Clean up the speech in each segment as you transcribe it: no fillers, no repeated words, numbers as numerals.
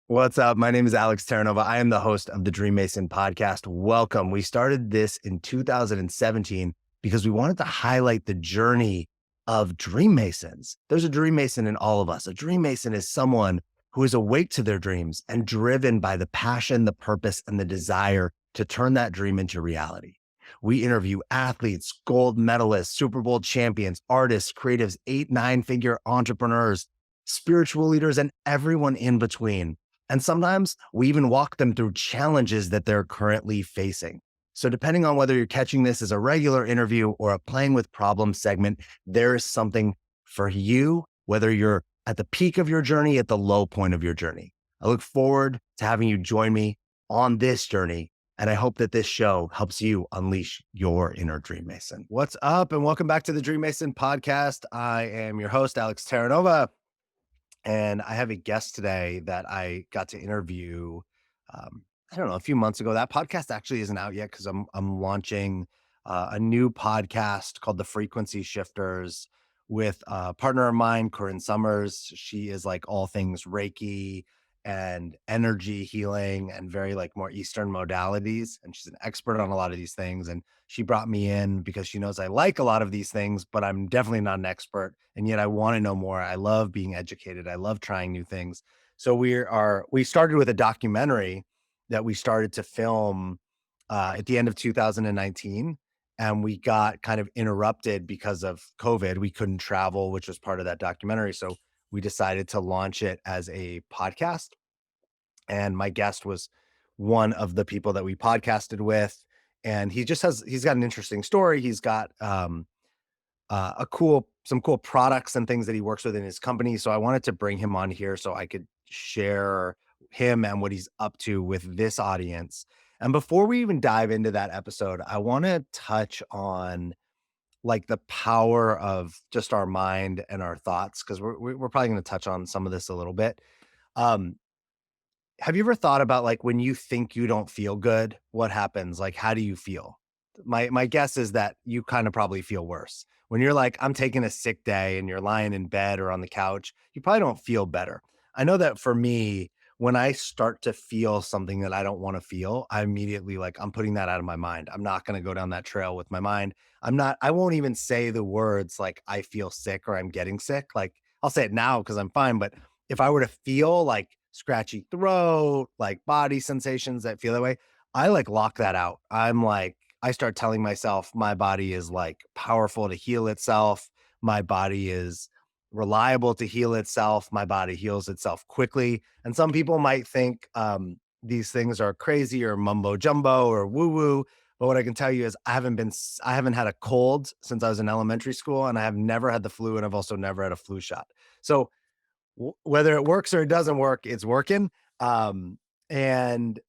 What's up? My name is Alex Terranova. I am the host of the Dream Mason podcast. Welcome. We started this in 2017 because we wanted to highlight the journey of Dream Masons. There's a Dream Mason in all of us. A Dream Mason is someone who is awake to their dreams and driven by the passion, the purpose, and the desire to turn that dream into reality. We interview athletes, gold medalists, Super Bowl champions, artists, creatives, 8-9-figure entrepreneurs, spiritual leaders, and everyone in between. And sometimes we even walk them through challenges that they're currently facing. So depending on whether you're catching this as a regular interview or a playing with problems segment, there is something for you, whether you're at the peak of your journey, at the low point of your journey. I look forward to having you join me on this journey. And I hope that this show helps you unleash your inner Dream Mason. What's up? And welcome back to the Dream Mason podcast. I am your host, Alex Terranova. And I have a guest today that I got to interview, I don't know, a few months ago. That podcast actually isn't out yet because I'm launching a new podcast called The Frequency Shifters with a partner of mine, Corinne Summers. She is like all things Reiki and energy healing and very like more Eastern modalities. And she's an expert on a lot of these things. And she brought me in because she knows I like a lot of these things, but I'm definitely not an expert. And yet I want to know more. I love being educated. I love trying new things. So we started with a documentary that we started to film at the end of 2019. And we got kind of interrupted because of COVID. We couldn't travel, which was part of that documentary. So we decided to launch it as a podcast. And my guest was one of the people that we podcasted with. And he's got an interesting story. He's got some cool products and things that he works with in his company. So I wanted to bring him on here so I could share him and what he's up to with this audience. And before we even dive into that episode, I want to touch on like the power of just our mind and our thoughts, because we're probably going to touch on some of this a little bit. Um, have you ever thought about like when you think you don't feel good, what happens? Like, how do you feel? My guess is that you kind of probably feel worse. When you're like, I'm taking a sick day and you're lying in bed or on the couch, you probably don't feel better. I know that for me, when I start to feel something that I don't want to feel, I immediately like, I'm putting that out of my mind. I'm not going to go down that trail with my mind. I won't even say the words like I feel sick or I'm getting sick. Like I'll say it now because I'm fine. But if I were to feel like scratchy throat, like body sensations that feel that way, I like lock that out. I start telling myself my body is like powerful to heal itself. My body is reliable to heal itself. My body heals itself quickly. And some people might think these things are crazy or mumbo jumbo or woo woo. But what I can tell you is I haven't had a cold since I was in elementary school, and I have never had the flu, and I've also never had a flu shot. So whether it works or it doesn't work, it's working. And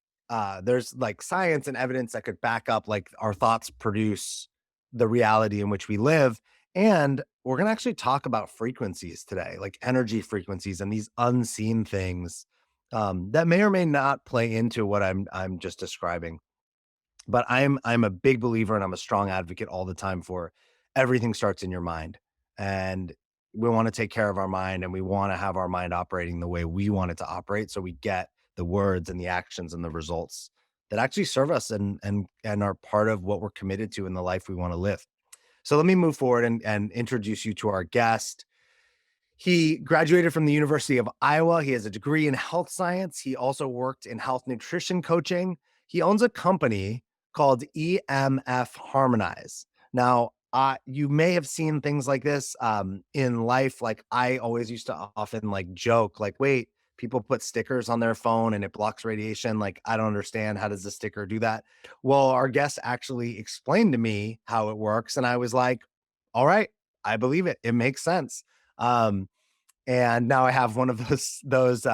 there's like science and evidence that could back up like our thoughts produce the reality in which we live. And we're going to actually talk about frequencies today, like energy frequencies and these unseen things that may or may not play into what I'm just describing. But I'm a big believer and I'm a strong advocate all the time for everything starts in your mind. And we want to take care of our mind and we want to have our mind operating the way we want it to operate so we get the words and the actions and the results that actually serve us and are part of what we're committed to in the life we want to live. So let me move forward and introduce you to our guest. He graduated from the University of Iowa. He has a degree in health science. He also worked in health nutrition coaching. He owns a company called EMF Harmonized. Now, you may have seen things like this in life. Like I always used to often like joke, like, wait, people put stickers on their phone and it blocks radiation. Like, I don't understand. How does the sticker do that? Well, our guest actually explained to me how it works. And I was like, all right, I believe it. It makes sense. Um, and now I have one of those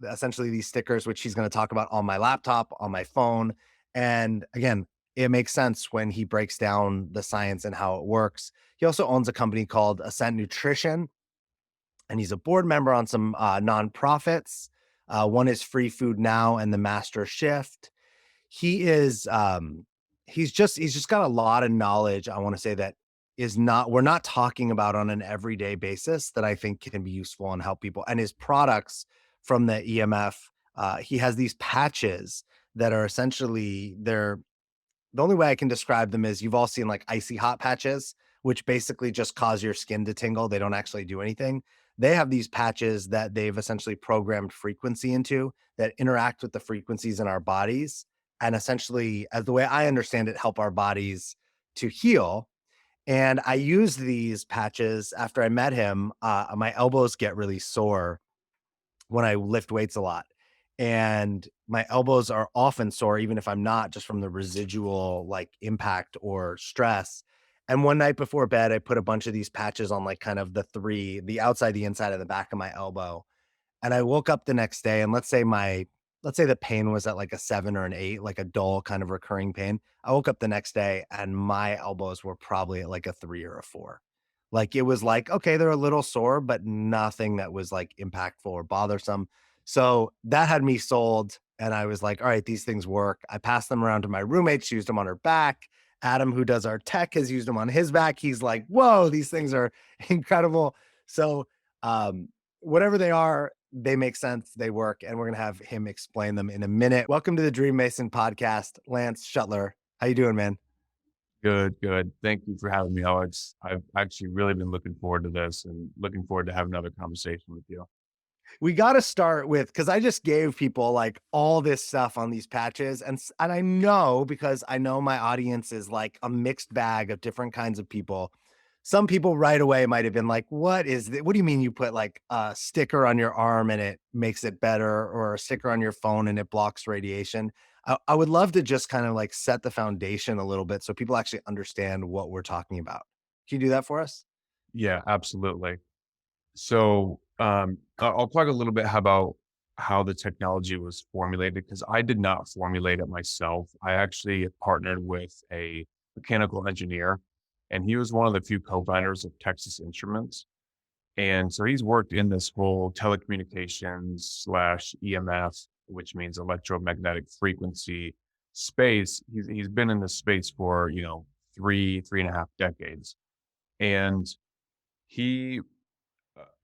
essentially these stickers, which he's going to talk about on my laptop, on my phone. And again, it makes sense when he breaks down the science and how it works. He also owns a company called Ascent Nutrition, and he's a board member on some nonprofits. One is Free Food Now and the Master Shift. He is he's just got a lot of knowledge. I want to say that we're not talking about on an everyday basis that I think can be useful and help people. And his products from the EMF He has these patches that are essentially they're the only way I can describe them is you've all seen like icy hot patches, which basically just cause your skin to tingle. They don't actually do anything. They have these patches that they've essentially programmed frequency into that interact with the frequencies in our bodies. And essentially, as the way I understand it, help our bodies to heal. And I use these patches after I met him. My elbows get really sore when I lift weights a lot. And my elbows are often sore, even if I'm not, just from the residual like impact or stress. And one night before bed, I put a bunch of these patches on like kind of the outside, the inside, of the back of my elbow. And I woke up the next day and let's say the pain was at like a 7 or an 8, like a dull kind of recurring pain. I woke up the next day and my elbows were probably at like a 3 or a 4. Like it was like, okay, they're a little sore, but nothing that was like impactful or bothersome. So that had me sold. And I was like, all right, these things work. I passed them around to my roommate. She used them on her back. Adam, who does our tech, has used them on his back. He's like, whoa, these things are incredible. So whatever they are, they make sense, they work, and we're gonna have him explain them in a minute. Welcome to the Dream Mason podcast, Lance Schuttler. How you doing, man? Good, good. Thank you for having me, Alex. I've actually really been looking forward to this and looking forward to have another conversation with you. We got to start with because I just gave people like all this stuff on these patches, and I know because I know my audience is like a mixed bag of different kinds of people. Some people right away might have been like, "What is this? What do you mean you put like a sticker on your arm and it makes it better, or a sticker on your phone and it blocks radiation?" I would love to just kind of like set the foundation a little bit so people actually understand what we're talking about. Can you do that for us? Yeah, absolutely. So, I'll talk a little bit about how the technology was formulated because I did not formulate it myself. I actually partnered with a mechanical engineer, and he was one of the few co-founders of Texas Instruments. And so he's worked in this whole telecommunications slash EMF, which means electromagnetic frequency space. He's been in this space for, three and a half decades. And he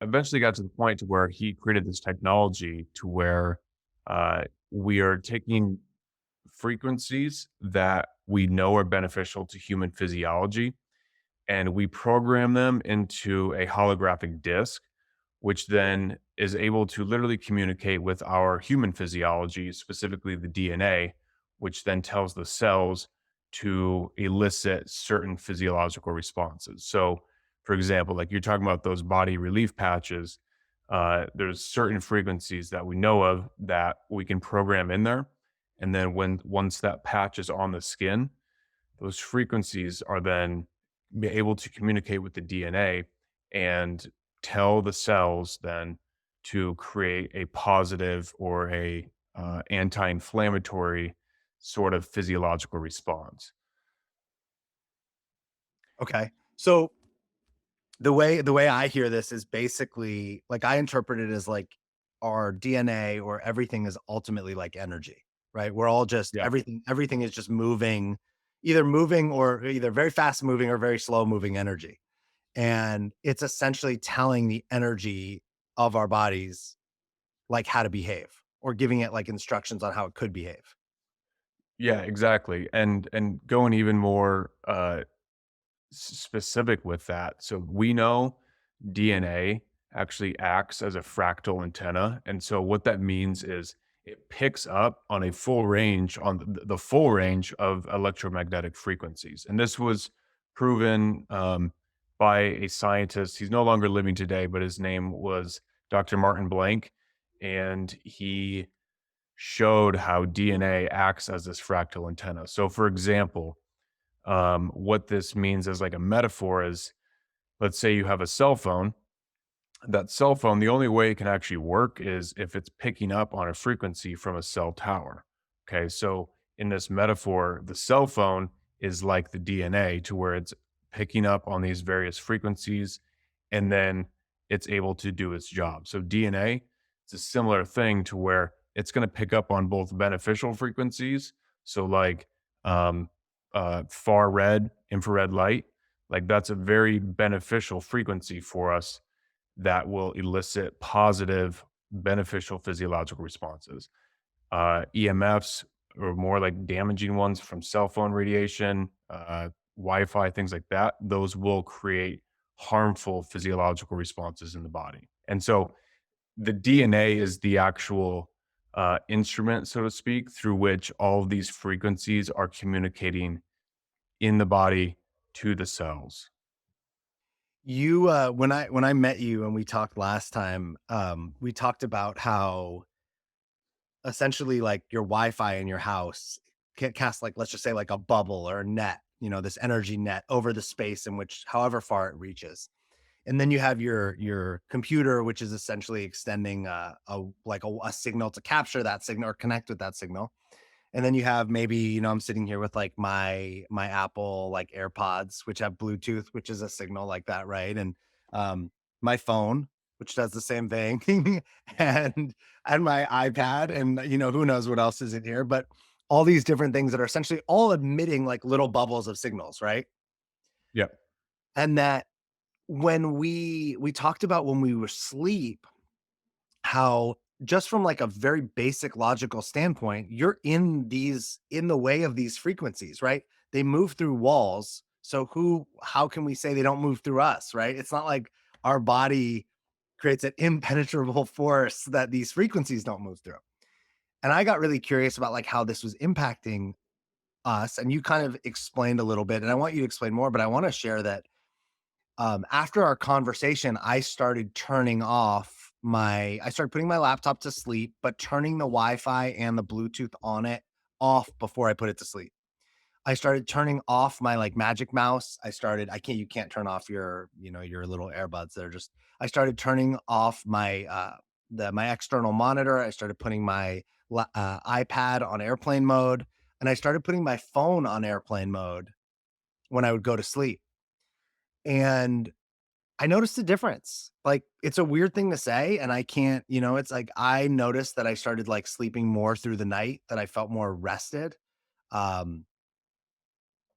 eventually got to the point to where he created this technology to where we are taking frequencies that we know are beneficial to human physiology and we program them into a holographic disc, which then is able to literally communicate with our human physiology, specifically the DNA, which then tells the cells to elicit certain physiological responses. So, for example, like you're talking about those body relief patches, there's certain frequencies that we know of that we can program in there. And then once that patch is on the skin, those frequencies are then be able to communicate with the DNA and tell the cells then to create a positive or a anti-inflammatory sort of physiological response. Okay. So the way I hear this is basically like I interpret it as like our DNA or everything is ultimately like energy, right? We're all just Yeah. everything is just moving or either very fast moving or very slow moving energy. And it's essentially telling the energy of our bodies like how to behave or giving it like instructions on how it could behave. Yeah, exactly. And going even more specific with that. So we know DNA actually acts as a fractal antenna. And so what that means is it picks up on a full range, on the full range of electromagnetic frequencies. And this was proven by a scientist. He's no longer living today, but his name was Dr. Martin Blank. And he showed how DNA acts as this fractal antenna. So, for example, what this means as like a metaphor is, let's say you have a cell phone. That cell phone, the only way it can actually work is if it's picking up on a frequency from a cell tower. Okay, so in this metaphor, the cell phone is like the DNA to where it's picking up on these various frequencies and then it's able to do its job. So DNA, it's a similar thing to where it's going to pick up on both beneficial frequencies. So like um, far red, infrared light, like that's a very beneficial frequency for us that will elicit positive, beneficial physiological responses. EMFs or more like damaging ones from cell phone radiation, Wi-Fi, things like that, those will create harmful physiological responses in the body. And so the DNA is the actual instrument, so to speak, through which all of these frequencies are communicating in the body to the cells. You, when I met you and we talked last time, we talked about how essentially like your Wi-Fi in your house can cast like, let's just say like a bubble or a net, this energy net over the space in which however far it reaches. And then you have your computer, which is essentially extending a signal to capture that signal or connect with that signal. And then you have maybe, I'm sitting here with like my Apple like AirPods, which have Bluetooth, which is a signal like that, right? And um my phone, which does the same thing, and my iPad, and who knows what else is in here, but all these different things that are essentially all emitting like little bubbles of signals, right? Yep. And that when we talked about when we were asleep, how just from like a very basic logical standpoint, you're in the way of these frequencies, right? They move through walls. So how can we say they don't move through us, right? It's not like our body creates an impenetrable force that these frequencies don't move through. And I got really curious about like how this was impacting us. And you kind of explained a little bit, and I want you to explain more, but I want to share that after our conversation, I started putting my laptop to sleep, but turning the Wi-Fi and the Bluetooth on it off before I put it to sleep. I started turning off my like magic mouse. You can't turn off your little earbuds. I started turning off my external monitor. I started putting my iPad on airplane mode, and I started putting my phone on airplane mode when I would go to sleep. And I noticed a difference. Like, it's a weird thing to say, and I can't, it's like I noticed that I started like sleeping more through the night, that I felt more rested. Um,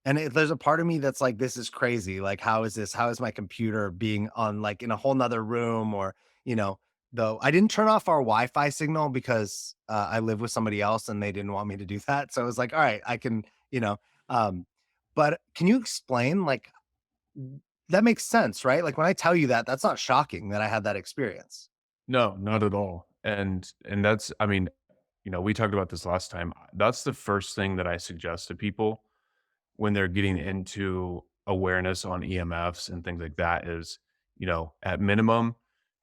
there's a part of me that's like, this is crazy. Like, how is this? How is my computer being on like in a whole nother room? Or, though I didn't turn off our Wi-Fi signal because I live with somebody else and they didn't want me to do that. So I was like, all right, I can, um, but can you explain like that makes sense, right? Like, when I tell you that, that's not shocking that I had that experience. No, not at all. And that's, I mean, we talked about this last time. That's the first thing that I suggest to people when they're getting into awareness on EMFs and things like that is, at minimum,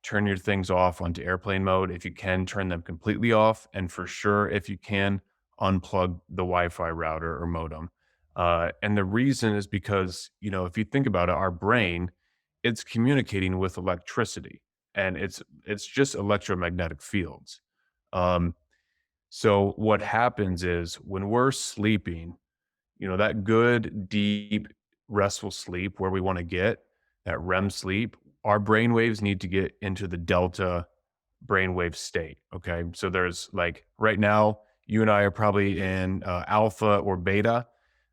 turn your things off onto airplane mode. If you can, turn them completely off. And for sure, if you can, unplug the Wi Fi router or modem. And the reason is because, if you think about it, our brain, it's communicating with electricity and it's just electromagnetic fields. Um, so what happens is when we're sleeping, that good, deep, restful sleep where we want to get, that REM sleep, our brain waves need to get into the delta brainwave state. Okay. So there's like right now, you and I are probably in alpha or beta,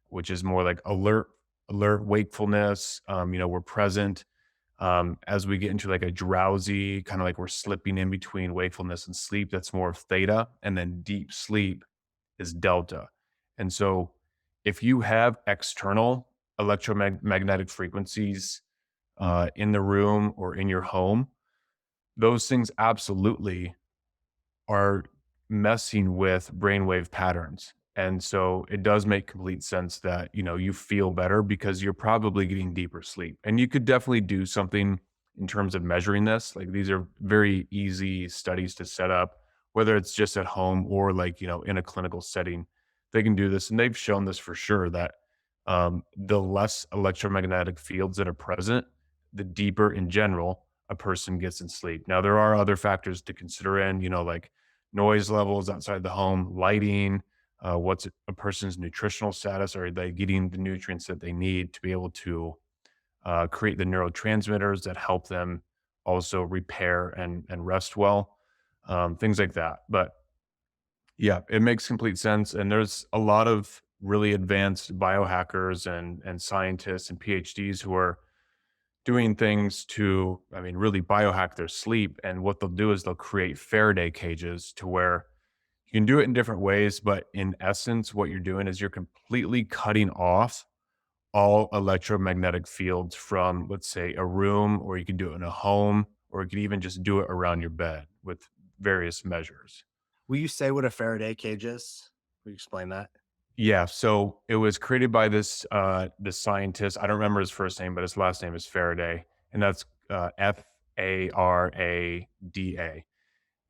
which is more like alert wakefulness. We're present. As we get into like a drowsy, kind of like we're slipping in between wakefulness and sleep, that's more of theta. And then deep sleep is delta. And so if you have external electromagnetic frequencies in the room or in your home, those things absolutely are messing with brainwave patterns. And so it does make complete sense that, you feel better because you're probably getting deeper sleep. And you could definitely do something in terms of measuring this. Like these are very easy studies to set up, whether it's just at home or like, in a clinical setting, they can do this. And they've shown this for sure that the less electromagnetic fields that are present, the deeper in general a person gets in sleep. Now, there are other factors to consider in, like noise levels outside the home, lighting, what's a person's nutritional status? Are they getting the nutrients that they need to be able to create the neurotransmitters that help them also repair and rest well? Things like that. But yeah, it makes complete sense. And there's a lot of really advanced biohackers and scientists and PhDs who are doing things to, I mean, really biohack their sleep. And what they'll do is they'll create Faraday cages to where You can do it in different ways, but in essence, what you're doing is you're completely cutting off all electromagnetic fields from, let's say, a room, or you can do it in a home, or you could even just do it around your bed with various measures. Will you say what a Faraday cage is? Will you explain that? Yeah, so it was created by this scientist. I don't remember his first name, but his last name is Faraday, and that's Farada.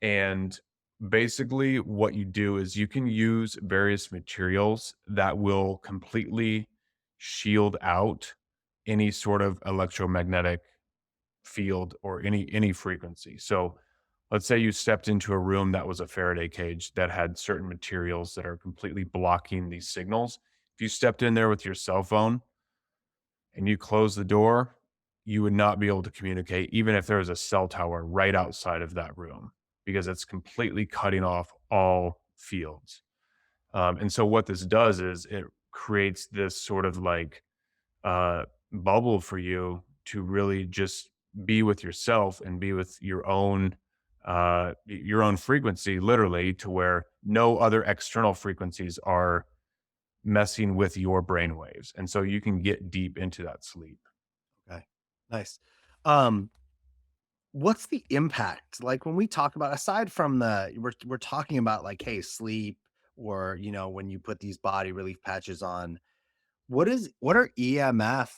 And basically, what you do is you can use various materials that will completely shield out any sort of electromagnetic field or any frequency. So let's say you stepped into a room that was a Faraday cage that had certain materials that are completely blocking these signals. If you stepped in there with your cell phone and you close the door, you would not be able to communicate, even if there was a cell tower right outside of that room, because it's completely cutting off all fields. And so, what this does is it creates this sort of like uh, bubble for you to really just be with yourself and be with your own frequency, literally, to where no other external frequencies are messing with your brain waves, and so you can get deep into that sleep. Okay. Nice. Um, what's the impact? Like when we talk about aside from the we're talking about like, hey, sleep or when you put these body relief patches on, what are EMF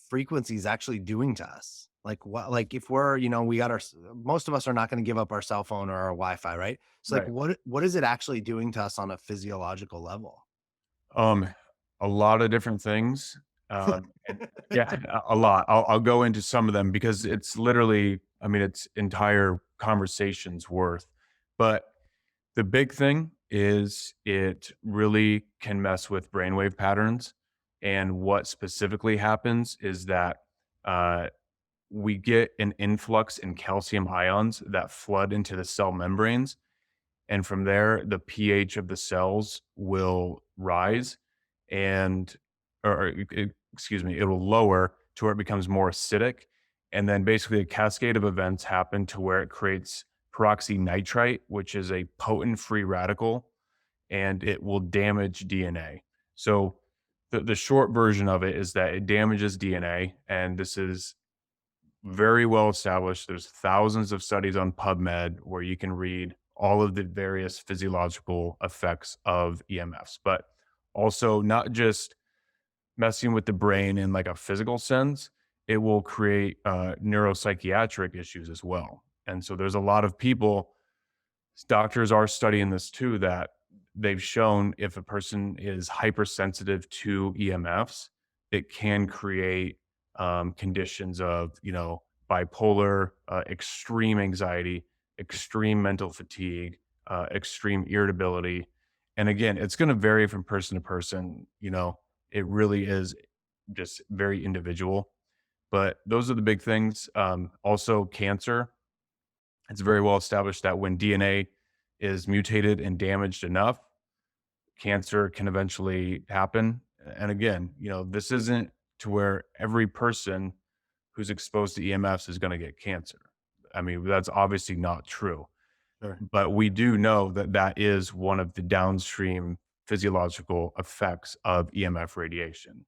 frequencies actually doing to us? Like what like if we're, we got most of us are not going to give up our cell phone or our Wi-Fi, right? So like Right. what is it actually doing to us on a physiological level? Um, a lot of different things. And yeah, a lot. I'll go into some of them because it's literally, I mean, it's entire conversations worth. But the big thing is it really can mess with brainwave patterns. And what specifically happens is that uh, we get an influx in calcium ions that flood into the cell membranes, and from there the pH of the cells will rise and excuse me, it will lower to where it becomes more acidic, and then basically a cascade of events happen to where it creates peroxynitrite, which is a potent free radical, and it will damage DNA. So the short version of it is that it damages DNA, and this is very well established. There's thousands of studies on PubMed where you can read all of the various physiological effects of EMFs, but also not just messing with the brain in like a physical sense, it will create neuropsychiatric issues as well. And so there's a lot of people, doctors are studying this too, that they've shown if a person is hypersensitive to EMFs, it can create conditions of, bipolar, extreme anxiety, extreme mental fatigue, extreme irritability. And again, it's going to vary from person to person. It really is just very individual. But those are the big things. Also, cancer, it's very well established that when DNA is mutated and damaged enough, cancer can eventually happen. And again, this isn't to where every person who's exposed to EMFs is going to get cancer. I mean, that's obviously not true. Sure. But we do know that that is one of the downstream physiological effects of EMF radiation.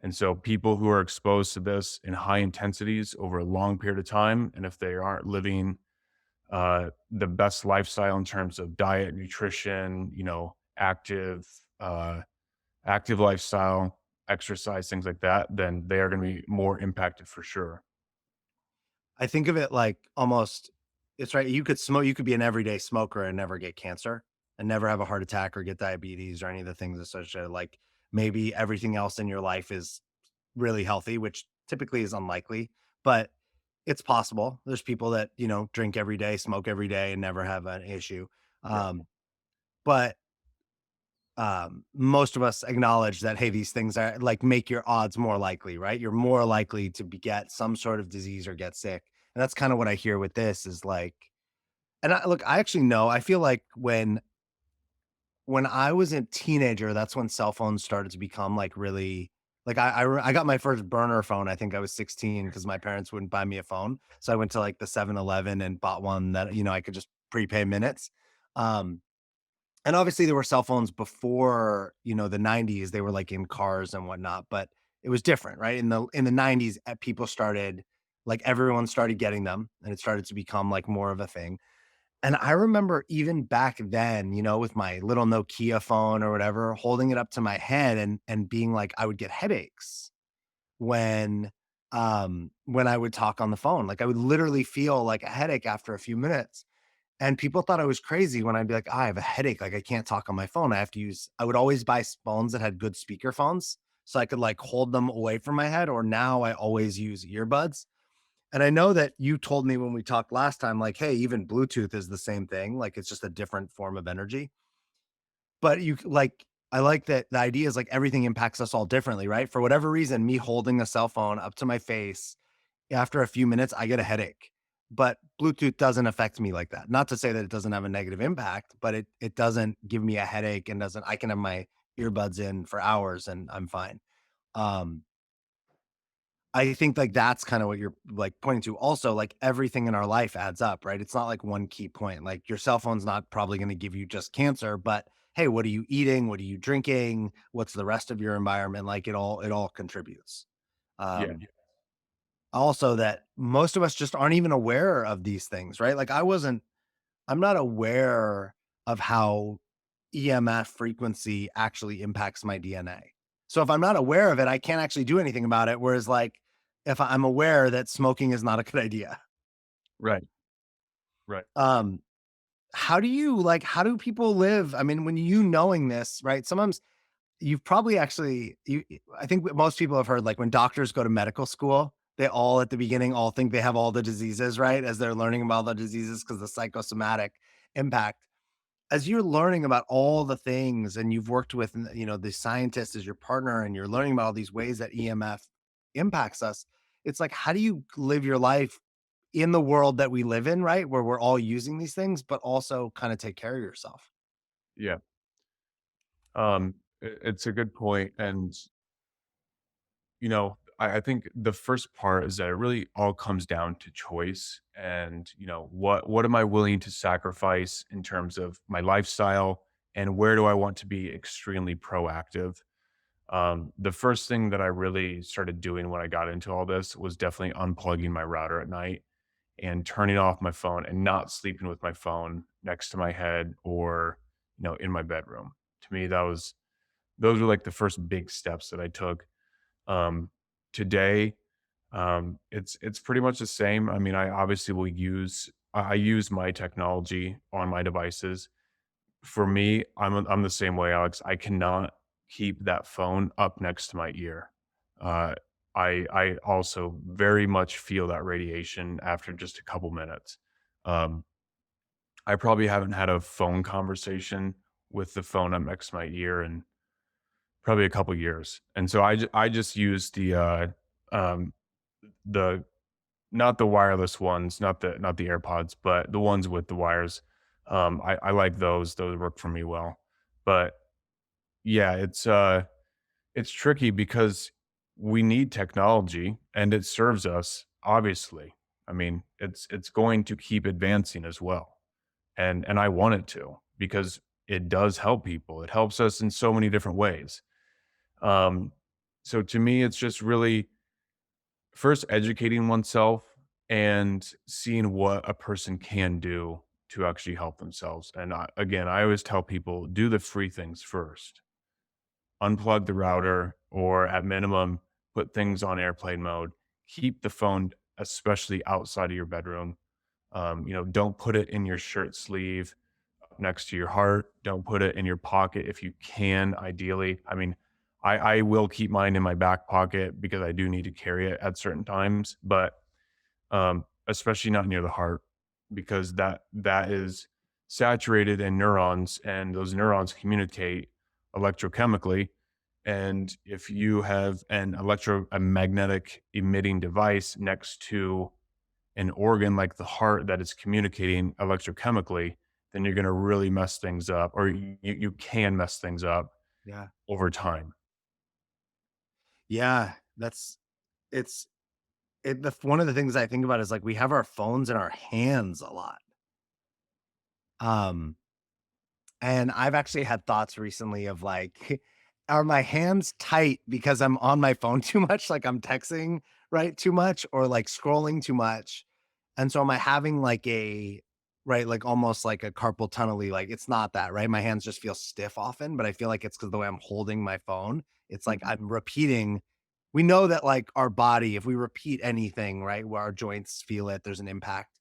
And so people who are exposed to this in high intensities over a long period of time, and if they aren't living the best lifestyle in terms of diet, nutrition, uh, active lifestyle, exercise, things like that, then they are going to be more impacted for sure. I think of it like almost it's right. You could be an everyday smoker and never get cancer and never have a heart attack or get diabetes or any of the things associated. Like maybe everything else in your life is really healthy, which typically is unlikely, but it's possible. There's people that, drink every day, smoke every day and never have an issue. Yeah. But most of us acknowledge that, hey, these things are like make your odds more likely, right? You're more likely to get some sort of disease or get sick. And that's kind of what I hear with this is like, and look, I actually know, I feel like when I was a teenager, that's when cell phones started to become like really, like I got my first burner phone. I think I was 16 because my parents wouldn't buy me a phone. So I went to like the 7-Eleven and bought one that, I could just prepay minutes. Um, And obviously there were cell phones before, the 90s, they were like in cars and whatnot, but it was different, right? In the 90s, people started like everyone started getting them and it started to become like more of a thing. And I remember even back then, with my little Nokia phone or whatever, holding it up to my head and being like I would get headaches when when I would talk on the phone. Like I would literally feel like a headache after a few minutes. And people thought I was crazy when I'd be like, "Ah, I have a headache, like, I can't talk on my phone. I would always buy phones that had good speaker phones, so I could, like, hold them away from my head, or now I always use earbuds." And I know that you told me when we talked last time, like, "Hey, even Bluetooth is the same thing, like, it's just a different form of energy." But I like that the idea is, like, everything impacts us all differently, right? For whatever reason, me holding a cell phone up to my face after a few minutes, I get a headache, but Bluetooth doesn't affect me like that. Not to say that it doesn't have a negative impact, but it doesn't give me a headache and doesn't I can have my earbuds in for hours and I'm fine. Um, I think, like, that's kinda what you're, like, pointing to. Also, like, everything in our life adds up, right? It's not like one key point. Like, your cell phone's not probably gonna give you just cancer, but, hey, what are you eating? What are you drinking? What's the rest of your environment? Like, it all contributes. Yeah. Um Also that most of us just aren't even aware of these things, right? Like I'm not aware of how EMF frequency actually impacts my DNA. So if I'm not aware of it, I can't actually do anything about it. Whereas like if I'm aware that smoking is not a good idea. Right. Right. Um, how do people live? I mean, when you knowing this, right? Sometimes you've probably actually I think most people have heard, like, when doctors go to medical school, they all at the beginning all think they have all the diseases, right? As they're learning about the diseases because the psychosomatic impact. As you're learning about all the things and you've worked with, the scientist as your partner and you're learning about all these ways that EMF impacts us, it's like, how do you live your life in the world that we live in, right? Where we're all using these things, but also kind of take care of yourself. Yeah. It's a good point, and I think the first part is that it really all comes down to choice, and what am I willing to sacrifice in terms of my lifestyle, and where do I want to be extremely proactive. The first thing that I really started doing when I got into all this was definitely unplugging my router at night and turning off my phone and not sleeping with my phone next to my head or in my bedroom. To me, those were like the first big steps that I took. um, Today, it's pretty much the same. I mean, I obviously will I use my technology on my devices. For me, I'm the same way, Alex. I cannot keep that phone up next to my ear. Uh, I also very much feel that radiation after just a couple minutes. Um, I probably haven't had a phone conversation with the phone up next to my ear in probably a couple years, and so I just use um, the not the wireless ones, not the AirPods, but the ones with the wires. I like those; those work for me well. But yeah, it's tricky because we need technology and it serves us, obviously. I mean, it's going to keep advancing as well. And I want it to because it does help people. It helps us in so many different ways. Um, so to me, it's just really first educating oneself and seeing what a person can do to actually help themselves. And again, I always tell people do the free things first. Unplug the router, or at minimum, put things on airplane mode. Keep the phone, especially outside of your bedroom. Don't put it in your shirt sleeve next to your heart. Don't put it in your pocket if you can, ideally. I mean, I will keep mine in my back pocket because I do need to carry it at certain times, but especially not near the heart because that is saturated in neurons, and those neurons communicate electrochemically. And if you have a magnetic emitting device next to an organ like the heart that is communicating electrochemically, then you're going to really mess things up, or you can mess things up Yeah. over time. Yeah. It's one of the things I think about is like we have our phones in our hands a lot. Um, And I've actually had thoughts recently of like, are my hands tight because I'm on my phone too much, like I'm texting, right, too much, or like scrolling too much? And so am I having like a right, like almost like a carpal tunnel-y, like it's not that, right? My hands just feel stiff often, but I feel like it's because the way I'm holding my phone. It's like Mhm. I'm repeating. We know that like our body, if we repeat anything, right, where our joints feel it, there's an impact.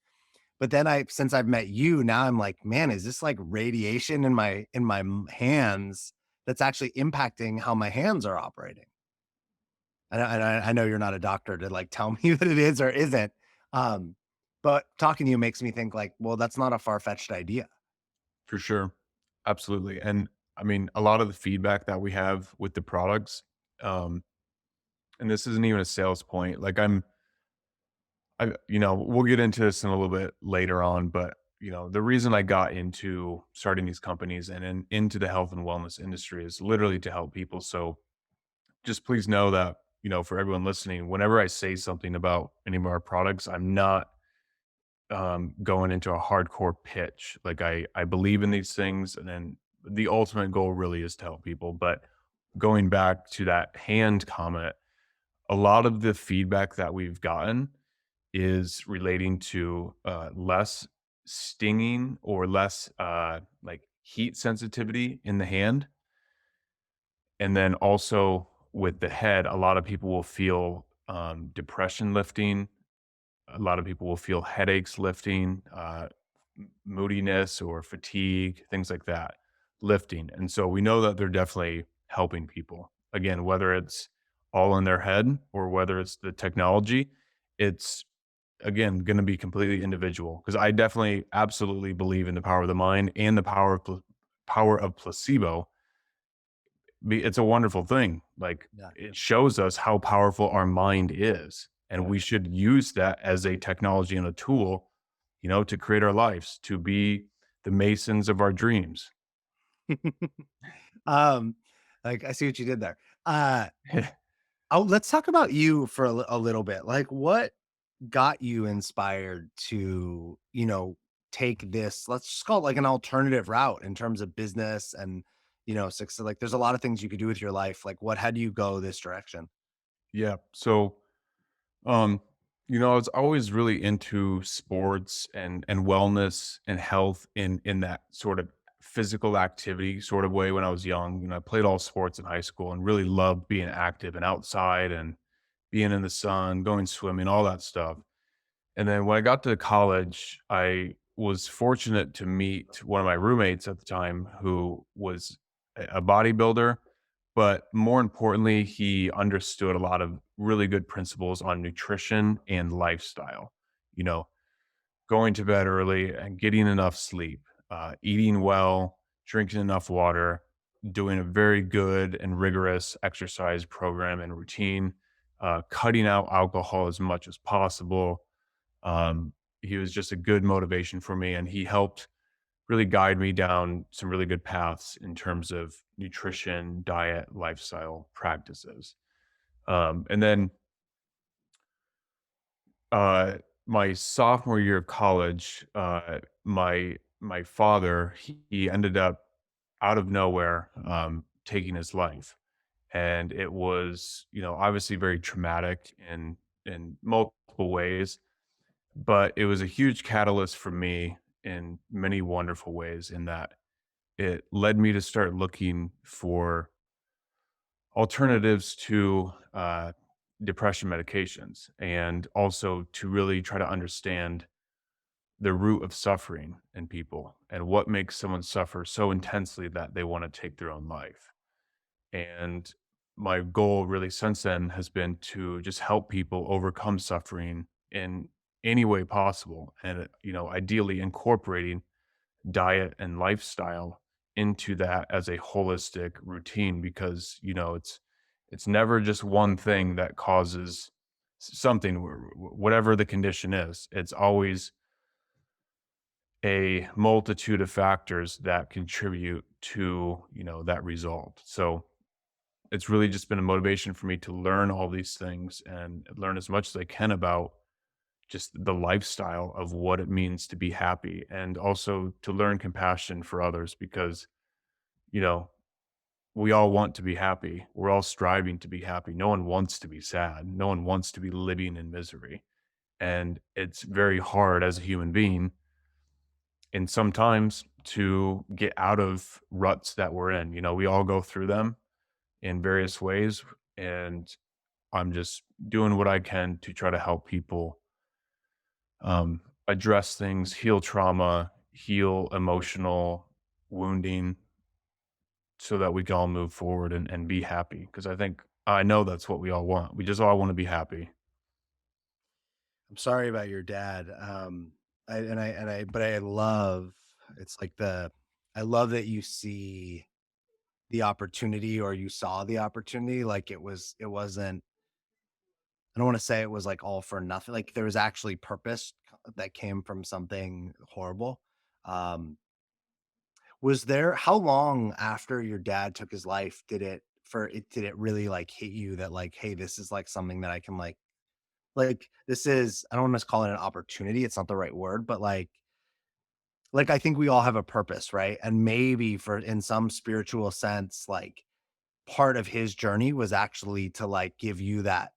But then since I've met you, now I'm like, "Man, is this like radiation in my hands that's actually impacting how my hands are operating?" And I know you're not a doctor to, like, tell me that it is or isn't, um, but talking to you makes me think like, well, that's not a far-fetched idea. For sure. Absolutely. And I mean, a lot of the feedback that we have with the products, um, and this isn't even a sales point. Like we'll get into this in a little bit later on, but the reason I got into starting these companies and into the health and wellness industry is literally to help people. So just please know that, for everyone listening, whenever I say something about any of our products, I'm not going into a hardcore pitch. Like I believe in these things, and then the ultimate goal really is to help people. But going back to that hand comment, a lot of the feedback that we've gotten is relating to less stinging or less like heat sensitivity in the hand. And then also with the head, a lot of people will feel depression lifting. A lot of people will feel headaches lifting, moodiness or fatigue, things like that, lifting. And so we know that they're definitely helping people. Again, whether it's all in their head or whether it's the technology, it's again going to be completely individual. Because I definitely, absolutely believe in the power of the mind and the power of placebo. It's a wonderful thing. Like Yeah, it shows us how powerful our mind is, and yeah. we should use that as a technology and a tool, to create our lives, to be the masons of our dreams. Um, like, I see what you did there. Uh, let's talk about you for a little bit. Like, what got you inspired to, take this, let's just call it like an alternative route in terms of business and, success? Like, there's a lot of things you could do with your life. Like, what had you go this direction? Yeah. So, um, I was always really into sports and wellness and health in that sort of physical activity sort of way when I was young. I played all sports in high school and really loved being active and outside and being in the sun, going swimming, all that stuff. And then when I got to college, I was fortunate to meet one of my roommates at the time who was a bodybuilder, but more importantly, he understood a lot of really good principles on nutrition and lifestyle. You know, going to bed early and getting enough sleep, eating well, drinking enough water, doing a very good and rigorous exercise program and routine, cutting out alcohol as much as possible. um, he was just a good motivation for me, and he helped really guide me down some really good paths in terms of nutrition, diet, lifestyle practices. And then uh, my sophomore year of college, my father he ended up out of nowhere taking his life, and it was obviously very traumatic in multiple ways. But it was a huge catalyst for me in many wonderful ways in that it led me to start looking for alternatives to depression medications and also to really try to understand the root of suffering in people and what makes someone suffer so intensely that they want to take their own life. And my goal really since then has been to just help people overcome suffering in any way possible. And, ideally incorporating diet and lifestyle into that as a holistic routine because, it's never just one thing that causes something, whatever the condition is. It's always a multitude of factors that contribute to, that result. So, it's really just been a motivation for me to learn all these things and learn as much as I can about just the lifestyle of what it means to be happy, and also to learn compassion for others because, you know, we all want to be happy. We're all striving to be happy. No one wants to be sad. No one wants to be living in misery. And it's very hard as a human being and sometimes to get out of ruts that we're in. You know, we all go through them in various ways. And I'm just doing what I can to try to help people address things, heal trauma, heal emotional wounding so that we can all move forward and be happy. Because I know that's what we all want. We just all want to be happy. I'm sorry about your dad. But I love it's like I love that you see the opportunity or you saw the opportunity. Like it wasn't, I don't want to say it was like all for nothing. Like there was actually purpose that came from something horrible. Um, was there, how long after your dad took his life did it really like hit you that like, hey, this is like something that I can like this is, I don't want to call it an opportunity. It's not the right word, but like I think we all have a purpose, right? And maybe for in some spiritual sense, like part of his journey was actually to like give you that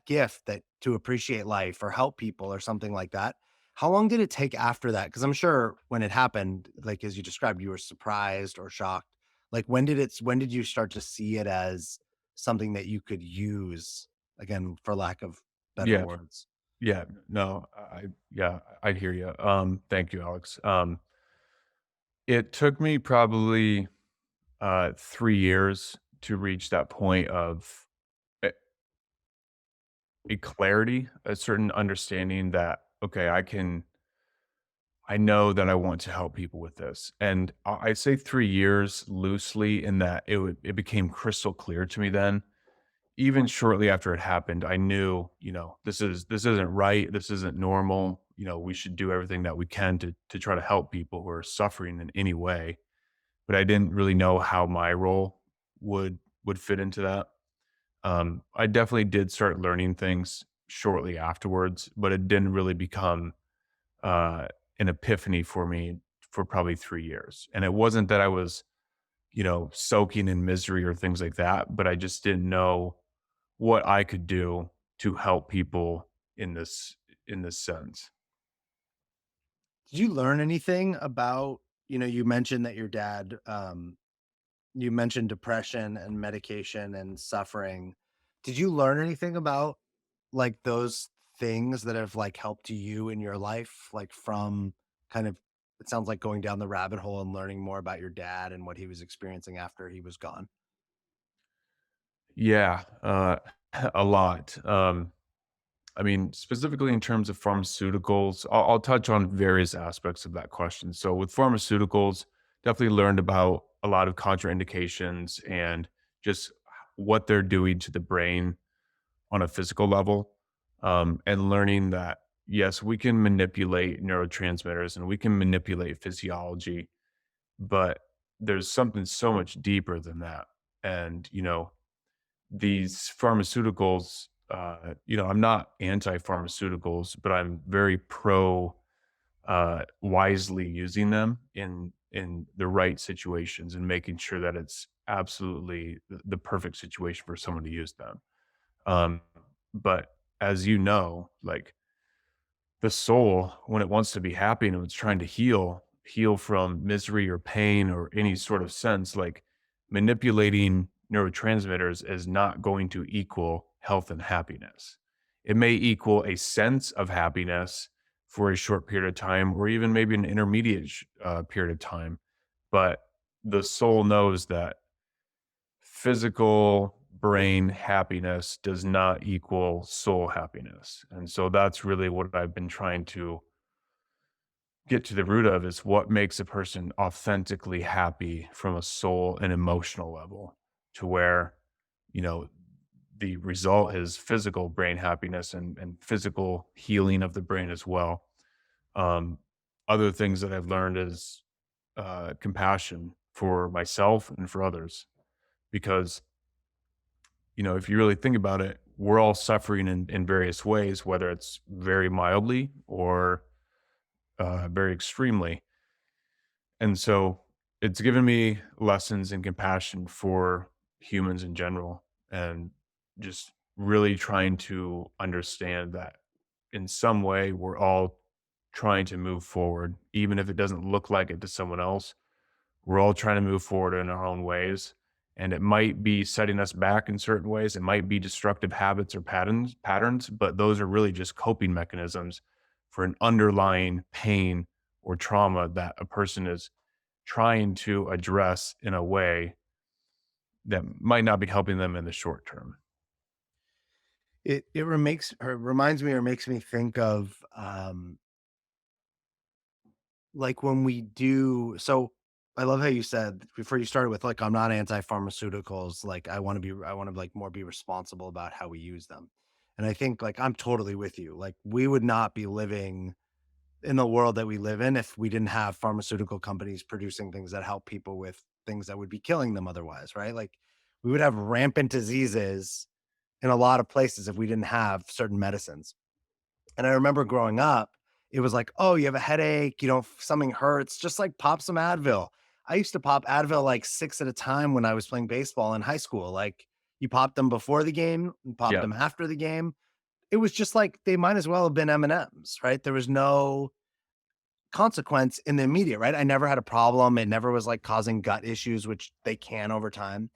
gift that to appreciate life or help people or something like that. How long did it take after that? Because I'm sure when it happened, like as you described, you were surprised or shocked. Like when did you start to see it as something that you could use again, for lack of better Yeah. words? Yeah. No, yeah, I hear you. Thank you, Alex. It took me probably 3 years to reach that point of a, a clarity, a certain understanding that, okay, I know that I want to help people with this. And I say 3 years loosely in that it became crystal clear to me then. Even shortly after it happened, I knew, this isn't right. This isn't normal. You know, we should do everything that we can to try to help people who are suffering in any way. But I didn't really know how my role would fit into that. I definitely did start learning things shortly afterwards, but it didn't really become uh, an epiphany for me for probably 3 years. And it wasn't that I was, soaking in misery or things like that, but I just didn't know what I could do to help people in this sense. Did you learn anything about, you mentioned that your dad, you mentioned depression and medication and suffering. Did you learn anything about like those things that have like helped you in your life? Like from kind of, it sounds like going down the rabbit hole and learning more about your dad and what he was experiencing after he was gone. Yeah, a lot. I mean, specifically in terms of pharmaceuticals, I'll touch on various aspects of that question. So, with pharmaceuticals, definitely learned about a lot of contraindications and just what they're doing to the brain on a physical level, and learning that yes, we can manipulate neurotransmitters and we can manipulate physiology, but there's something so much deeper than that. And these pharmaceuticals, I'm not anti-pharmaceuticals, but I'm very pro wisely using them in the right situations and making sure that it's absolutely the perfect situation for someone to use them. Um, but as you know, like the soul, when it wants to be happy and it's trying to heal from misery or pain or any sort of sense, like manipulating neurotransmitters is not going to equal health and happiness. It may equal a sense of happiness for a short period of time or even maybe an intermediate period of time. But the soul knows that physical brain happiness does not equal soul happiness. And so that's really what I've been trying to get to the root of is what makes a person authentically happy from a soul and emotional level to where, you know, the result is physical brain happiness and physical healing of the brain as well. Um, Other things that I've learned is compassion for myself and for others because if you really think about it, we're all suffering in various ways, whether it's very mildly or very extremely. And so it's given me lessons and compassion for humans in general, and just really trying to understand that in some way we're all trying to move forward, even if it doesn't look like it to someone else. We're all trying to move forward in our own ways. And it might be setting us back in certain ways. It might be destructive habits or patterns, but those are really just coping mechanisms for an underlying pain or trauma that a person is trying to address in a way that might not be helping them in the short term. Reminds me or makes me think of like when we do so I love how you said before you started with like I'm not anti-pharmaceuticals, like I want to like more be responsible about how we use them. And I think like I'm totally with you. Like we would not be living in the world that we live in if we didn't have pharmaceutical companies producing things that help people with things that would be killing them otherwise, right? Like we would have rampant diseases in a lot of places if we didn't have certain medicines. And I remember growing up, it was like, "Oh, you have a headache, something hurts, just like pop some Advil." I used to pop Advil like 6 at a time when I was playing baseball in high school. Like, you popped them before the game, and popped Yeah. them after the game. It was just like they might as well have been M&Ms, right? There was no consequence in the immediate, right? I never had a problem. It never was like causing gut issues, which they can over time.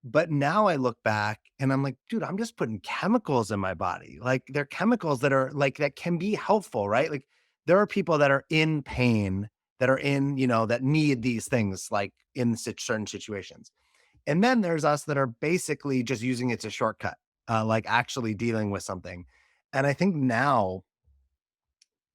But now I look back and I'm like, dude, I'm just putting chemicals in my body. Like they're chemicals that are like that can be helpful, right? Like there are people that are in pain, that are in, that need these things like in certain situations. And then there's us that are basically just using it to shortcut, like actually dealing with something. And I think now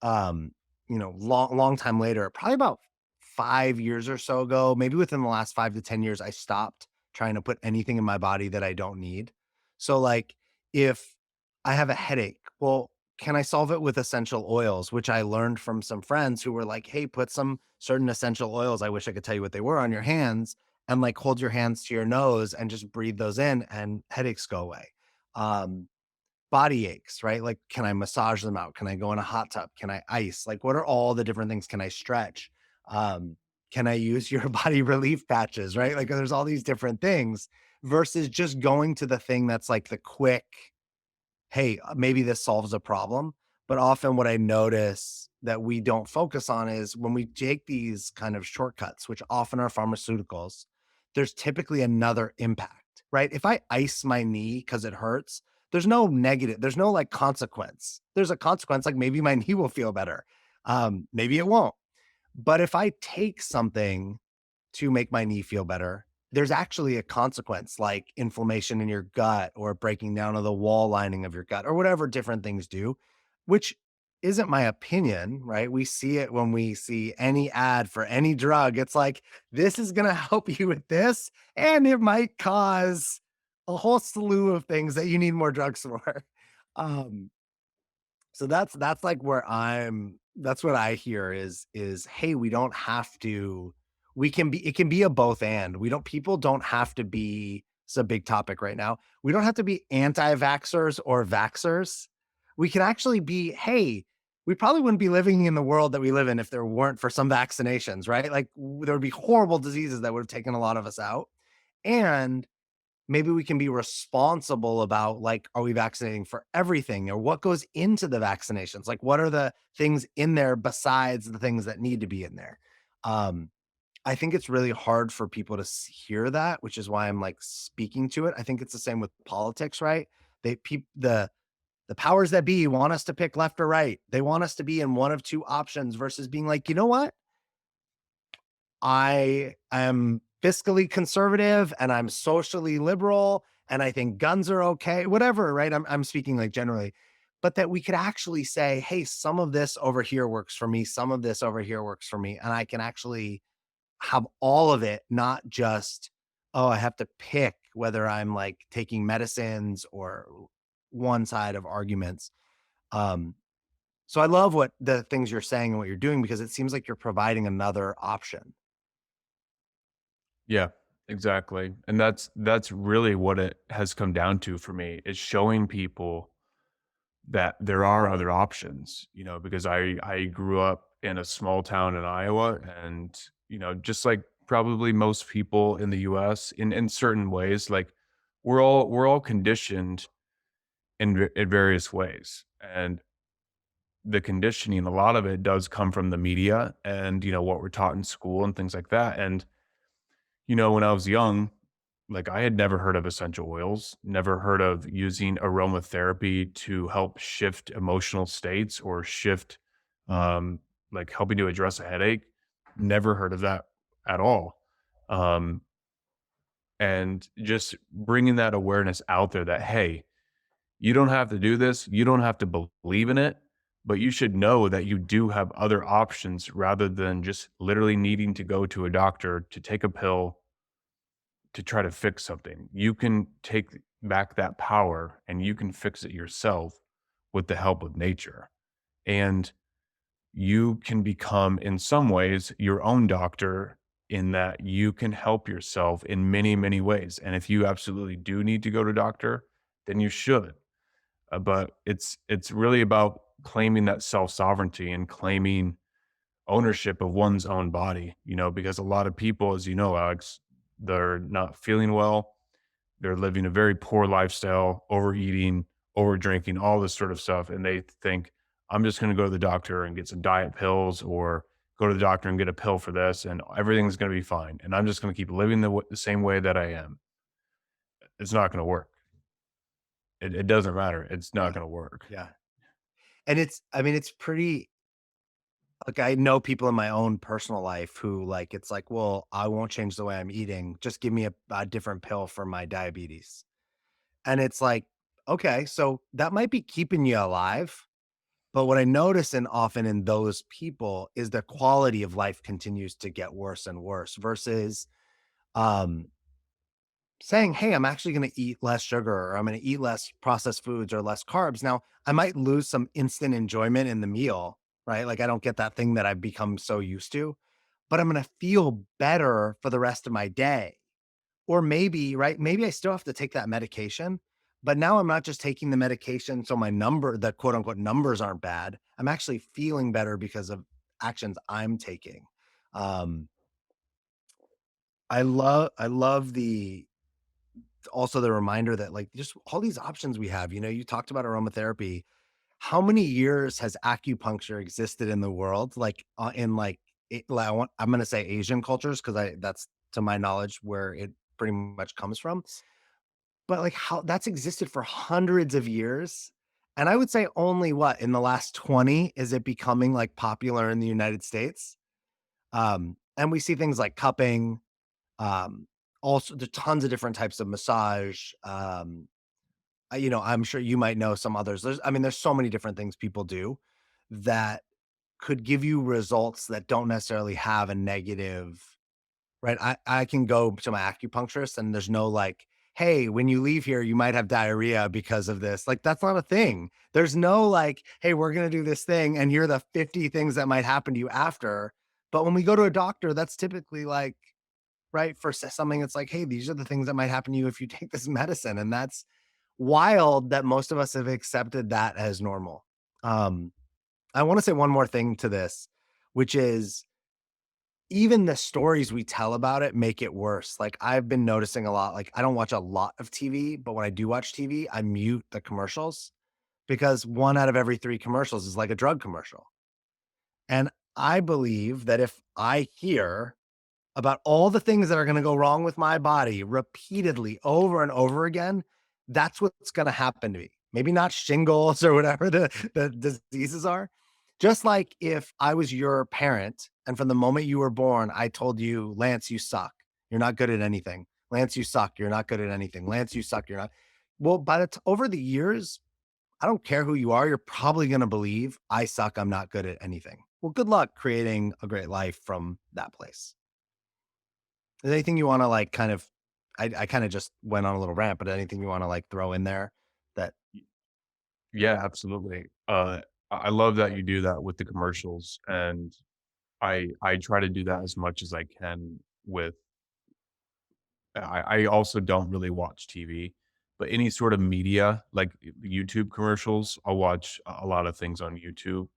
um, long time later, probably about 5 years or so ago, maybe within the last 5 to 10 years, I stopped trying to put anything in my body that I don't need. So, like, if I have a headache, well, can I solve it with essential oils, which I learned from some friends who were like, "Hey, put some certain essential oils, I wish I could tell you what they were, on your hands, and, like, hold your hands to your nose and just breathe those in, and headaches go away." Um, Body aches, right? Like, can I massage them out? Can I go in a hot tub? Can I ice? Like, what are all the different things? Can I stretch? Um, can I use your body relief patches, right? Like, there's all these different things versus just going to the thing that's like the quick, hey, maybe this solves a problem. But often what I notice that we don't focus on is when we take these kind of shortcuts, which often are pharmaceuticals, there's typically another impact, right? If I ice my knee because it hurts, there's no like consequence. There's a consequence, like maybe my knee will feel better. Maybe it won't. But if I take something to make my knee feel better, there's actually a consequence like inflammation in your gut or breaking down of the wall lining of your gut or whatever different things do, which isn't my opinion, right? We see it when we see any ad for any drug. It's like, this is going to help you with this, and it might cause a whole slew of things that you need more drugs for. Um, so that's like where that's what I hear is hey, we don't have to we can be it can be a both and. We don't People don't have to be it's a big topic right now. We don't have to be anti-vaxxers or vaxxers. We can actually be, hey, we probably wouldn't be living in the world that we live in if there weren't for some vaccinations, right? Like there would be horrible diseases that would have taken a lot of us out. And maybe we can be responsible about like, are we vaccinating for everything or what goes into the vaccinations? Like, what are the things in there besides the things that need to be in there? Um, I think it's really hard for people to hear that, which is why I'm like speaking to it. I think it's the same with politics, right? The powers that be want us to pick left or right. They want us to be in one of two options versus being like, you know what? I am fiscally conservative and I'm socially liberal and I think guns are okay, whatever, right? I'm speaking like generally, but that we could actually say, hey, some of this over here works for me, some of this over here works for me, and I can actually have all of it, not just, oh, I have to pick whether I'm like taking medicines or one side of arguments. Um, so I love what the things you're saying and what you're doing because it seems like you're providing another option. Yeah. Exactly, and that's really what it has come down to for me, is showing people that there are other options, because I grew up in a small town in Iowa, and, just like probably most people in the US in certain ways, like, we're all conditioned in various ways, and the conditioning, a lot of it does come from the media and, what we're taught in school and things like that, and, when I was young, like, I had never heard of essential oils, never heard of using aromatherapy to help shift emotional states or shift, um, like, helping to address a headache. Never heard of that at all. Um, and just bringing that awareness out there that, hey, you don't have to do this, you don't have to believe in it, but you should know that you do have other options rather than just literally needing to go to a doctor to take a pill to try to fix something. You can take back that power and you can fix it yourself with the help of nature. And you can become, in some ways, your own doctor in that you can help yourself in many, many ways. And if you absolutely do need to go to a doctor, then you should. But it's really about claiming that self sovereignty and claiming ownership of one's own body, because a lot of people, as you know, Alex, they're not feeling well. They're living a very poor lifestyle, overeating, over drinking, all this sort of stuff. And they think, I'm just going to go to the doctor and get some diet pills or go to the doctor and get a pill for this and everything's going to be fine. And I'm just going to keep living the same way that I am. It's not going to work. It doesn't matter. It's not Yeah. going to work. Yeah. And I mean, it's pretty like, I know people in my own personal life who, like, it's like, "Well, I won't change the way I'm eating. Just give me a different pill for my diabetes." And it's like, okay, so that might be keeping you alive, but what I notice and often in those people is the quality of life continues to get worse and worse versus, um, saying, "Hey, I'm actually gonna eat less sugar, or I'm gonna eat less processed foods or less carbs." Now, I might lose some instant enjoyment in the meal, right? Like, I don't get that thing that I've become so used to, but I'm gonna feel better for the rest of my day. Or maybe, right? Maybe I still have to take that medication, but now I'm not just taking the medication so the quote unquote numbers aren't bad. I'm actually feeling better because of actions I'm taking. Um, I love the also the reminder that, like, just all these options we have. You talked about aromatherapy. How many years has acupuncture existed in the world? Like, in like, I'm going to say Asian cultures because I that's to my knowledge where it pretty much comes from. But like, how that's existed for hundreds of years. And I would say only what in the last 20 is it becoming like popular in the United States. And we see things like cupping, um, also there's tons of different types of massage. I'm sure you might know some others. There's so many different things people do that could give you results that don't necessarily have a negative. Right, I can go to my acupuncturist and there's no like, "Hey, when you leave here, you might have diarrhea because of this." Like, that's not a thing. There's no like, "Hey, we're gonna do this thing, and here are the 50 things that might happen to you after." But when we go to a doctor, that's typically like, right, for something it's like, "Hey, these are the things that might happen to you if you take this medicine." And that's wild that most of us have accepted that as normal. Um, I wanna say one more thing to this, which is even the stories we tell about it make it worse. Like, I've been noticing a lot, like, I don't watch a lot of TV, but when I do watch TV, I mute the commercials because 1 out of every 3 commercials is like a drug commercial. And I believe that if I hear about all the things that are gonna go wrong with my body repeatedly over and over again, that's what's gonna happen to me. Maybe not shingles or whatever the diseases are. Just like if I was your parent and from the moment you were born, I told you, "Lance, you suck. You're not good at anything. Lance, you suck. You're not good at anything. Lance, you suck. You're not." Well, over the years, I don't care who you are, you're probably gonna believe, "I suck. I'm not good at anything." Well, good luck creating a great life from that place. Is there anything you wanna, like, kind of I kinda just went on a little rant, but anything you wanna, like, throw in there that Yeah, absolutely. I love that you do that with the commercials, and I try to do that as much as I can with I also don't really watch TV, but any sort of media, like YouTube commercials, I'll watch a lot of things on YouTube.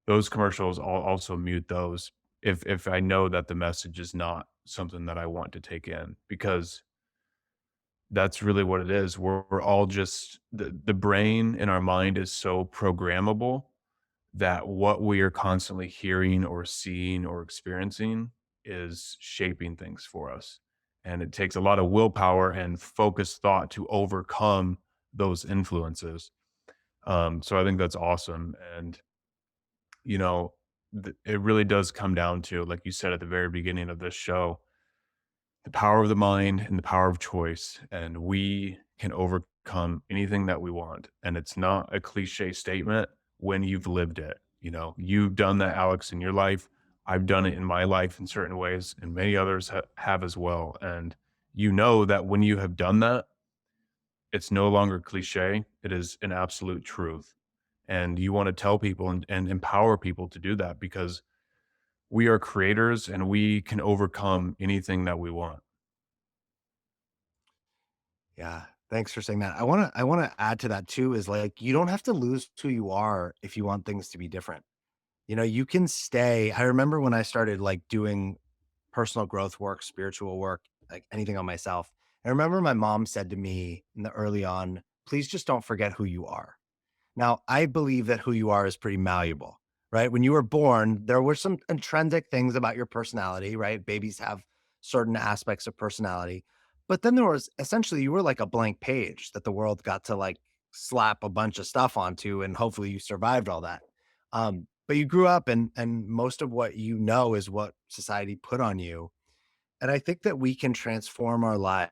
Those commercials, I'll also mute those if I know that the message is not something that I want to take in, because that's really what it is. We're all just the brain in our mind is so programmable that what we are constantly hearing or seeing or experiencing is shaping things for us. And it takes a lot of willpower and focused thought to overcome those influences. So I think that's awesome. And, you know, it really does come down to, like you said at the very beginning of this show, the power of the mind and the power of choice. And we can overcome anything that we want. And it's not a cliche statement when you've lived it. You know, you've done that, Alex, in your life. I've done it in my life in certain ways, and many others have as well. And you know that when you have done that, it's no longer cliche. It is an absolute truth. And you want to tell people and empower people to do that, because we are creators and we can overcome anything that we want. Yeah. Thanks for saying that. I wanna add to that too is like you don't have to lose who you are if you want things to be different. You know, you can stay. I remember when I started like doing personal growth work, spiritual work, like anything on myself. I remember my mom said to me in the early on, please just don't forget who you are. Now, I believe that who you are is pretty malleable, right? When you were born, there were some intrinsic things about your personality, right? Babies have certain aspects of personality. But then there was essentially you were like a blank page that the world got to like slap a bunch of stuff onto, and hopefully you survived all that. But you grew up and most of what you know is what society put on you, and I think that we can transform our lives,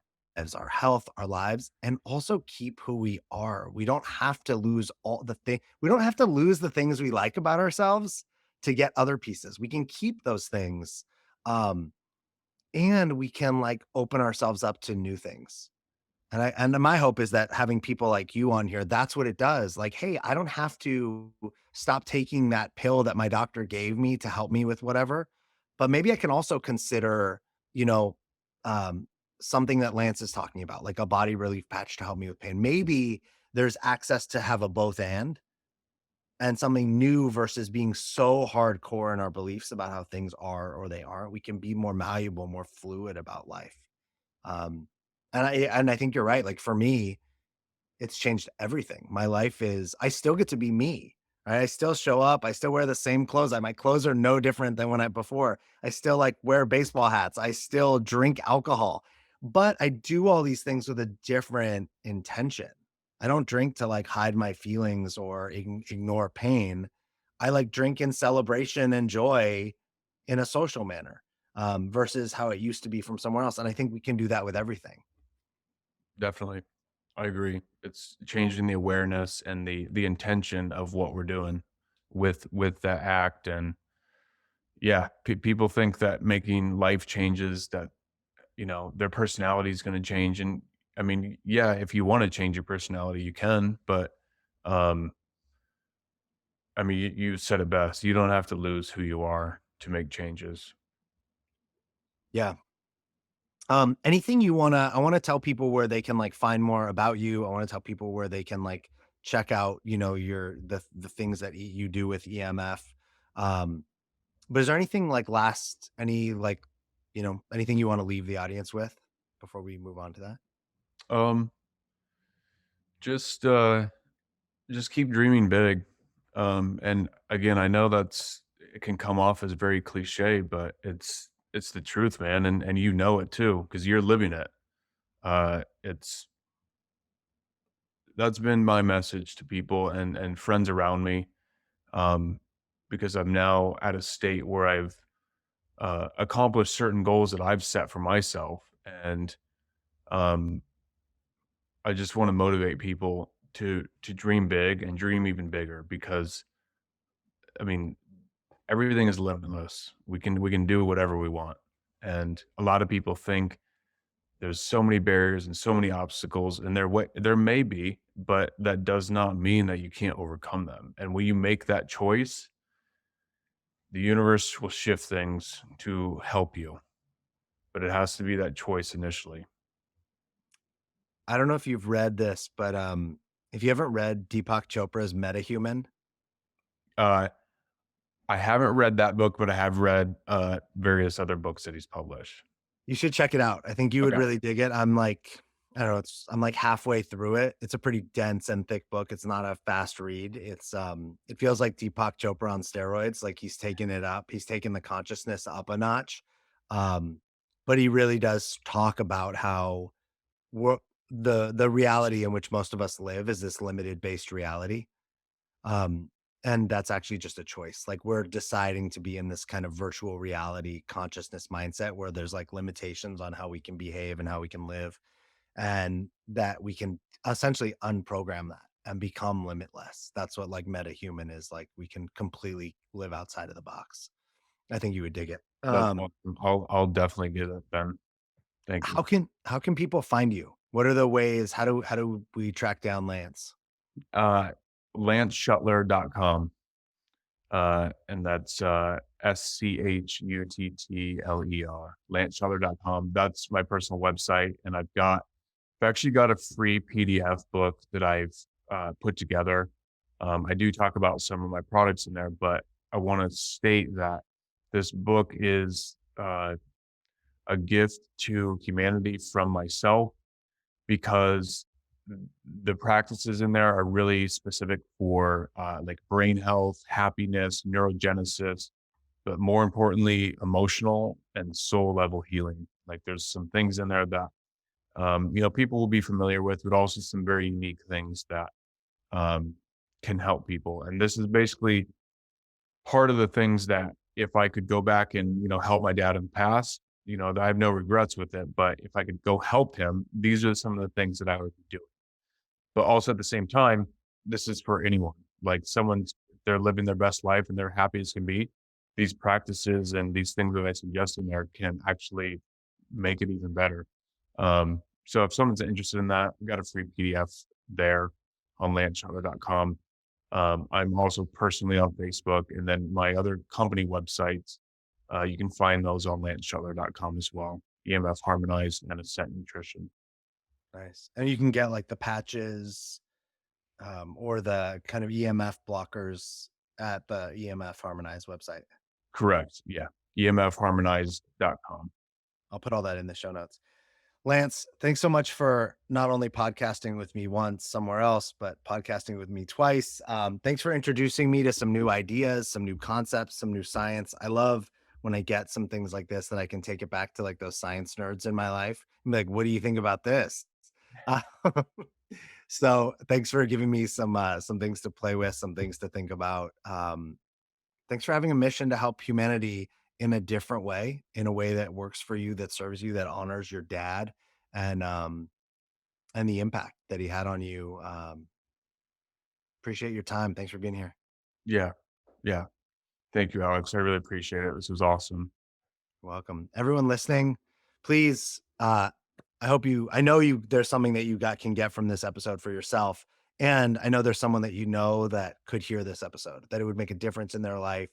our health, our lives, and also keep who we are. We don't have to lose all the thing. We don't have to lose the things we like about ourselves to get other pieces. We can keep those things. Um, and we can like open ourselves up to new things. And my hope is that having people like you on here, that's what it does. Like, hey, I don't have to stop taking that pill that my doctor gave me to help me with whatever, but maybe I can also consider, you know, um, something that Lance is talking about, like a body relief patch to help me with pain. Maybe there's access to have a both and something new versus being so hardcore in our beliefs about how things are or they aren't. We can be more malleable, more fluid about life. Um, and I think you're right. Like for me, it's changed everything. My life is I still get to be me, right? I still show up. I still wear the same clothes. My clothes are no different than when I before. I still like wear baseball hats. I still drink alcohol, but I do all these things with a different intention. I don't drink to like hide my feelings or ignore pain. I like drink in celebration and joy in a social manner, versus how it used to be from somewhere else. And I think we can do that with everything. Definitely. I agree. It's changing the awareness and the intention of what we're doing with that act. And yeah, people think that making life changes, that their personality is going to change. And I mean, yeah, if you want to change your personality, you can. But um, I mean, you said it best. You don't have to lose who you are to make changes. Yeah. Anything I wanna tell people where they can, like, find more about you. I wanna tell people where they can, like, check out, your the things that you do with EMF. Um, but is there anything, like, anything you wanna leave the audience with before we move on to that? Um, just just keep dreaming big. And again, I know it can come off as very cliche, but it's the truth, man, and you know it too because you're living it. It's That's been my message to people and friends around me, um, because I'm now at a state where I've accomplished certain goals that I've set for myself, and um, I just want to motivate people to dream big and dream even bigger, because I mean, everything is limitless. We can do whatever we want. And a lot of people think there's so many barriers and so many obstacles, and there may be, but that does not mean that you can't overcome them. And when you make that choice, the universe will shift things to help you, but it has to be that choice initially. I don't know if you've read this, but if you haven't read Deepak Chopra's Metahuman, Uh, I haven't read that book, but I have read various other books that he's published. you should check it out. I think you would Okay. really dig it. I'm like, I don't know, I'm like halfway through it. It's a pretty dense and thick book. It's not a fast read. It feels like Deepak Chopra on steroids. Like he's taking it up. He's taking the consciousness up a notch. Um, but he really does talk about how we're, the reality in which most of us live is this limited based reality. Um, and that's actually just a choice. Like we're deciding to be in this kind of virtual reality consciousness mindset where there's like limitations on how we can behave and how we can live, and that we can essentially unprogram that and become limitless. That's what like meta human is like. We can completely live outside of the box. I think you would dig it. That's awesome. I'll definitely get it then. Thank you. How can people find you? What are the ways? How do we track down Lance? Uh, LanceSchuttler.com. And that's SCHUTTLER, LanceSchuttler.com. That's my personal website. And I've actually got a free PDF book that I've put together. I do talk about some of my products in there, but I want to state that this book is a gift to humanity from myself because the practices in there are really specific for like brain health, happiness, neurogenesis, but more importantly, emotional and soul level healing. Like there's some things in there that people will be familiar with, but also some very unique things that um, can help people. And this is basically part of the things that if I could go back and help my dad in the past, I have no regrets with it. But if I could go help him, these are some of the things that I would do. But also at the same time, this is for anyone. Like they're living their best life and they're happy as can be. These practices and these things that I suggest in there can actually make it even better. So if someone's interested in that, we got a free PDF there on lanceschuttler.com. I'm also personally on Facebook, and then my other company websites, you can find those on lanceschuttler.com as well. EMF Harmonized and Ascent Nutrition. Nice. And you can get like the patches or the kind of EMF blockers at the EMF Harmonized website. Correct. Yeah. EMFharmonized.com. I'll put all that in the show notes. Lance, thanks so much for not only podcasting with me once somewhere else, but podcasting with me twice. Thanks for introducing me to some new ideas, some new concepts, some new science. I love when I get some things like this that I can take it back to like those science nerds in my life. I'm like, what do you think about this? Uh, so thanks for giving me some things to play with, some things to think about. Thanks for having a mission to help humanity in a different way, in a way that works for you, that serves you, that honors your dad and and the impact that he had on you. Appreciate your time. Thanks for being here. Yeah. Yeah. Thank you, Alex. I really appreciate it. This was awesome. Welcome. Everyone listening, please, I know there's something that you can get from this episode for yourself. And I know there's someone that you know that could hear this episode, that it would make a difference in their life,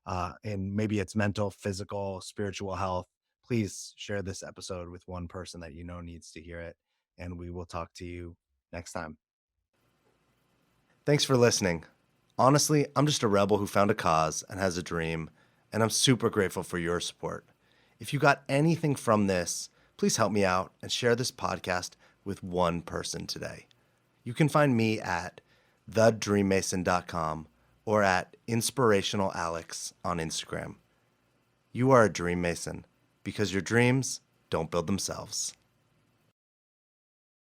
and maybe it's mental, physical, spiritual health. Please share this episode with one person that you know needs to hear it. And we will talk to you next time. Thanks for listening. Honestly, I'm just a rebel who found a cause and has a dream, and I'm super grateful for your support. If you got anything from this, please help me out and share this podcast with one person today. You can find me at thedreammason.com or at Inspirational Alex on Instagram. You are a dream mason because your dreams don't build themselves.